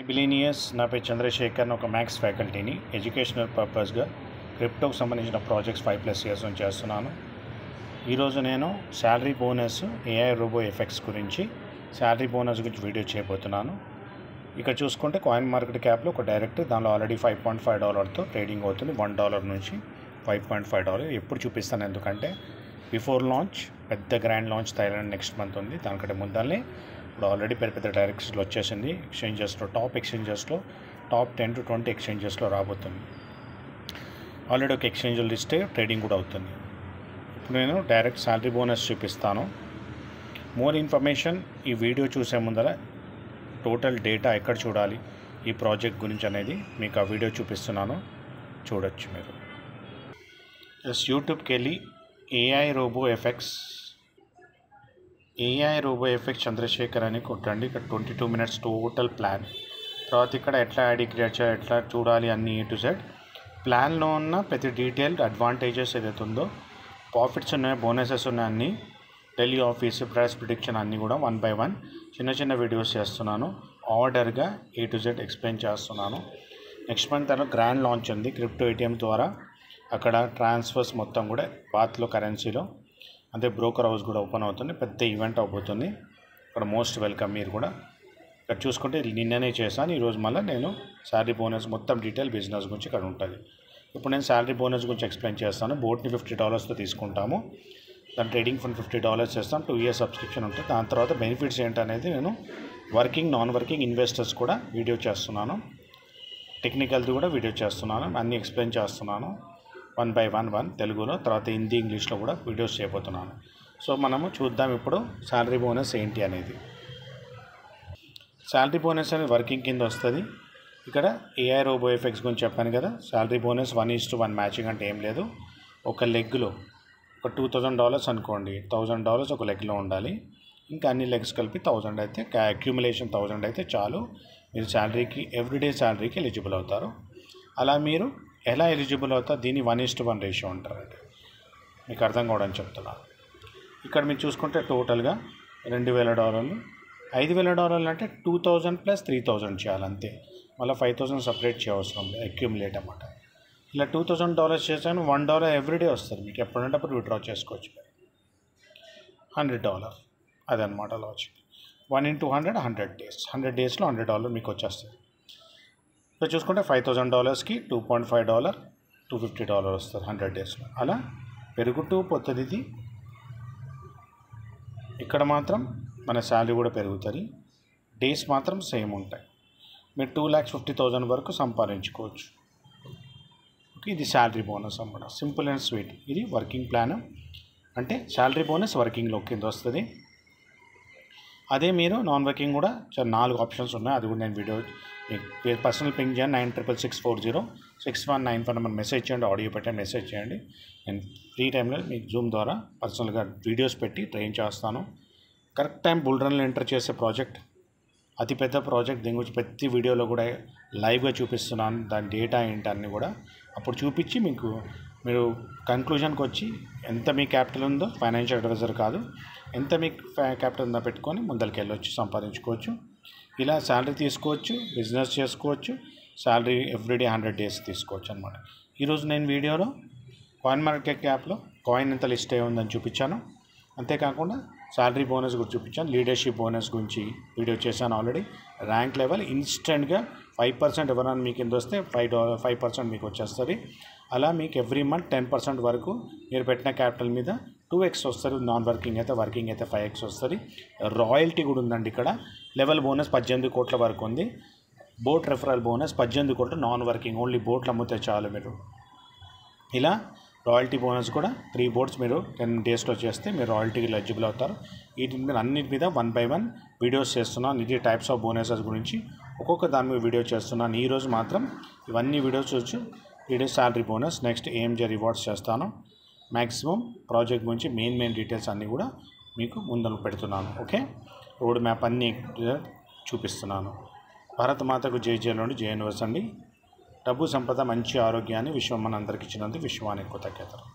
బిలీనియస్ నా పేరు చంద్రశేఖర్, ఒక మ్యాథ్స్ ఫ్యాకల్టీని. ఎడ్యుకేషనల్ పర్పస్గా క్రిప్టోకి సంబంధించిన ప్రాజెక్ట్స్ 5+ ఇయర్స్ నుంచి చేస్తున్నాను. ఈరోజు నేను salary bonus, AI robo effects గురించి, శాలరీ బోనస్ గురించి వీడియో చేయబోతున్నాను. ఇక్కడ చూసుకుంటే కాయిన్ మార్కెట్ క్యాప్లో ఒక డైరెక్ట్ దానిలో ఆల్రెడీ $5.5తో ట్రేడింగ్ అవుతుంది. $1 నుంచి $5.5. ఎప్పుడు చూపిస్తాను, ఎందుకంటే బిఫోర్ లాంచ్ పెద్ద grand launch Thailand next month ఉంది. దానికంటే ముందల్ని ఇప్పుడు ఆల్రెడీ పెద్ద డైరెక్ట్స్లో వచ్చేసింది. ఎక్స్చేంజెస్లో టాప్ 10 to 20 ఎక్స్చేంజెస్లో రాబోతుంది. ఆల్రెడీ ఒక ఎక్స్చేంజ్ లిస్టే ట్రేడింగ్ కూడా అవుతుంది. ఇప్పుడు నేను డైరెక్ట్ శాలరీ బోనస్ చూపిస్తాను. మోర్ ఇన్ఫర్మేషన్ ఈ వీడియో చూసే ముందర టోటల్ డేటా ఎక్కడ చూడాలి ఈ ప్రాజెక్ట్ గురించి అనేది మీకు ఆ వీడియో చూపిస్తున్నాను, చూడొచ్చు మీరు. యూట్యూబ్కి వెళ్ళి ఏఐ రోబో ఎఫెక్ట్స్ చంద్రశేఖర్ అని కొట్టండి. ఇక్కడ 22 minutes టోటల్ ప్లాన్. తర్వాత ఇక్కడ ఎట్లా ఐడి క్రియేట్ చేయాలి, ఎట్లా చూడాలి అన్ని A to Z. ప్లాన్లో ఉన్న ప్రతి డీటెయిల్ అడ్వాంటేజెస్ ఏదైతే ఉందో, ప్రాఫిట్స్ ఉన్నాయి, బోనసెస్ ఉన్నాయి, అన్నీ డైలీ ఆఫీస్ ప్రైస్ ప్రిడిక్షన్ అన్నీ కూడా 1 by 1 చిన్న వీడియోస్ చేస్తున్నాను. ఆర్డర్గా A to Z ఎక్స్ప్లెయిన్ చేస్తున్నాను. నెక్స్ట్ మంత్ తర్వాత గ్రాండ్ లాంచ్ ఉంది. క్రిప్టో ATM ద్వారా అక్కడ ట్రాన్స్ఫర్స్ మొత్తం కూడా బాత్లో కరెన్సీలో, అంటే బ్రోకర్ హౌస్ కూడా ఓపెన్ అవుతుంది. పెద్ద ఈవెంట్ అవబోతుంది. ఇక్కడ మోస్ట్ వెల్కమ్. మీరు కూడా ఇక్కడ చూసుకుంటే నిన్ననే చేశాను. ఈరోజు మళ్ళీ నేను శాలరీ బోనస్ మొత్తం డీటెయిల్ బిజినెస్ గురించి ఇక్కడ ఉంటుంది. ఇప్పుడు నేను శాలరీ బోనస్ గురించి ఎక్స్ప్లెయిన్ చేస్తాను. బోట్ని $50తో తీసుకుంటాము. దాని ట్రేడింగ్ ఫండ్ $50 చేస్తాం. 2 years సబ్స్క్రిప్షన్ ఉంటుంది. దాని తర్వాత బెనిఫిట్స్ ఏంటనేది నేను వర్కింగ్ నాన్ వర్కింగ్ ఇన్వెస్టర్స్ కూడా వీడియో చేస్తున్నాను. టెక్నికల్ది కూడా వీడియో చేస్తున్నాను. అన్నీ ఎక్స్ప్లెయిన్ చేస్తున్నాను 1 by 1 తెలుగులో, తర్వాత హిందీ ఇంగ్లీష్లో కూడా వీడియోస్ చేయబోతున్నాను. సో మనము చూద్దాం ఇప్పుడు శాలరీ బోనస్ ఏంటి అనేది. శాలరీ బోనస్ అనేది వర్కింగ్ కింద వస్తుంది. ఇక్కడ ఏఐ రోబో ఎఫెక్ట్స్ గురించి చెప్పాను కదా. శాలరీ బోనస్ 1:1 మ్యాచింగ్ అంటే ఏం లేదు. ఒక లెగ్లో ఒక $2,000 అనుకోండి, $1,000 ఒక లెగ్లో ఉండాలి. ఇంకా అన్ని లెగ్స్ కలిపి 1000 అయితే, అక్యూములేషన్ 1000 అయితే చాలు. మీరు శాలరీకి, ఎవ్రీడే శాలరీకి ఎలిజిబుల్ అవుతారు. అలా మీరు ఎలా ఎలిజిబుల్ అవుతారు, దీన్ని 1:1 రేషియో అంటారండి. మీకు అర్థం కావడానికి చెప్తున్నాను. ఇక్కడ మీరు చూసుకుంటే టోటల్గా $2,000, $5,000 అంటే 2000 + 3000 చేయాలి అంతే. మళ్ళీ 5000 సపరేట్ చేయవసరం లేదు, అక్యూములేట్ అన్నమాట. ఇలా $2,000 చేశాను. $1 ఎవ్రీడే వస్తుంది. మీకు ఎప్పుడంటే అప్పుడు విత్డ్రా చేసుకోవచ్చు. $100 అదనమాట లాజిక్. 1 into 100 100 days. 100 daysలో $100 మీకు వచ్చేస్తుంది. ఇక్కడ చూసుకుంటే $5,000కి $2.5, $250 వస్తుంది 100 daysలో. అలా పెరుగుతూ పోతుంది ఇది. ఇక్కడ మాత్రం మన శాలరీ కూడా పెరుగుతుంది. డేస్ మాత్రం సేమ్ ఉంటాయి. మీరు 2,50,000 వరకు సంపాదించుకోవచ్చు. ఓకే, ఇది శాలరీ బోనస్ అన్నమాట. Simple and sweet. ఇది వర్కింగ్ ప్లాన్. అంటే శాలరీ బోనస్ వర్కింగ్లో కింద వస్తుంది. అదే మీరు నాన్ వర్కింగ్ కూడా 4 ఆప్షన్స్ ఉన్నాయి. అది కూడా నేను వీడియో మీకు పర్సనల్ పింగ్ చేయండి. 96640619 నెంబర్ మెసేజ్ చేయండి, ఆడియో పెట్టండి, మెసేజ్ చేయండి. నేను ఫ్రీ టైంలో మీకు జూమ్ ద్వారా పర్సనల్గా వీడియోస్ పెట్టి ట్రైన్ చేస్తాను. కరెక్ట్ టైం బుల్ రన్లో ఎంటర్ చేసే ప్రాజెక్ట్, అతిపెద్ద ప్రాజెక్ట్. దీని గురించి ప్రతి వీడియోలో కూడా లైవ్గా చూపిస్తున్నాను. దాని డేటా ఏంటి అన్నీ కూడా అప్పుడు చూపించి మీకు మీరు కన్క్లూజన్కి వచ్చి ఎంత మీ క్యాపిటల్ ఉందో, ఫైనాన్షియల్ అడ్వైజర్ కాదు, ఎంత మీ క్యాపిటల్ ఉందో పెట్టుకొని ముందరికి వెళ్ళొచ్చు, సంపాదించుకోవచ్చు. ఇలా శాలరీ తీసుకోవచ్చు, బిజినెస్ చేసుకోవచ్చు. శాలరీ ఎవ్రీడే 100 days తీసుకోవచ్చు అనమాట. ఈరోజు నేను వీడియోలో కాయిన్ మార్కెట్ క్యాప్లో కాయిన్ ఎంత లిస్ట్ అయి ఉందని చూపించాను. అంతేకాకుండా శాలరీ బోనస్ గురించి చూపించాను. లీడర్షిప్ బోనస్ గురించి వీడియో చేశాను ఆల్రెడీ. ర్యాంక్ లెవెల్ ఇన్స్టెంట్గా 5% ఎవరైనా మీకు కింద వస్తే $5 మీకు వచ్చేస్తుంది. అలా మీకు ఎవ్రీ మంత్ 10% వరకు మీరు పెట్టిన క్యాపిటల్ మీద 2x వస్తుంది. నాన్ వర్కింగ్ అయితే, వర్కింగ్ అయితే 5x వస్తుంది. రాయల్టీ కూడా ఉందండి ఇక్కడ. లెవెల్ బోనస్ 18 కోట్ల వరకు ఉంది. బోట్ రెఫరల్ బోనస్ 18 కోట్లు. నాన్ వర్కింగ్ ఓన్లీ బోట్లు అమ్మితే చాలు మీరు. ఇలా రాయల్టీ బోనస్ కూడా 3 boats మీరు 10 daysలో చేస్తే మీరు రాయల్టీకి ఎలిజిబుల్ అవుతారు. వీటి మీద అన్నిటి మీద 1 by 1 వీడియోస్ చేస్తున్నాను. ఇది టైప్స్ ఆఫ్ బోనసెస్ గురించి ఒక్కొక్క దాని మీద వీడియో చేస్తున్నాను. ఈరోజు మాత్రం ఇవన్నీ వీడియోస్ వచ్చి salary bonus, next AMJ rewards చేస్తాను. మ్యాక్సిమం ప్రాజెక్ట్ గురించి మెయిన్ డీటెయిల్స్ అన్నీ కూడా మీకు ముందు పెడుతున్నాను. ఓకే, రోడ్ మ్యాప్ అన్నీ చూపిస్తున్నాను. భారత మాతకు జై జైలోని జై యూనివర్స్ అండి. డబ్బు సంపద మంచి ఆరోగ్యాన్ని విశ్వం మన అందరికి ఇచ్చినందుకు విశ్వానికి కృతజ్ఞతలు.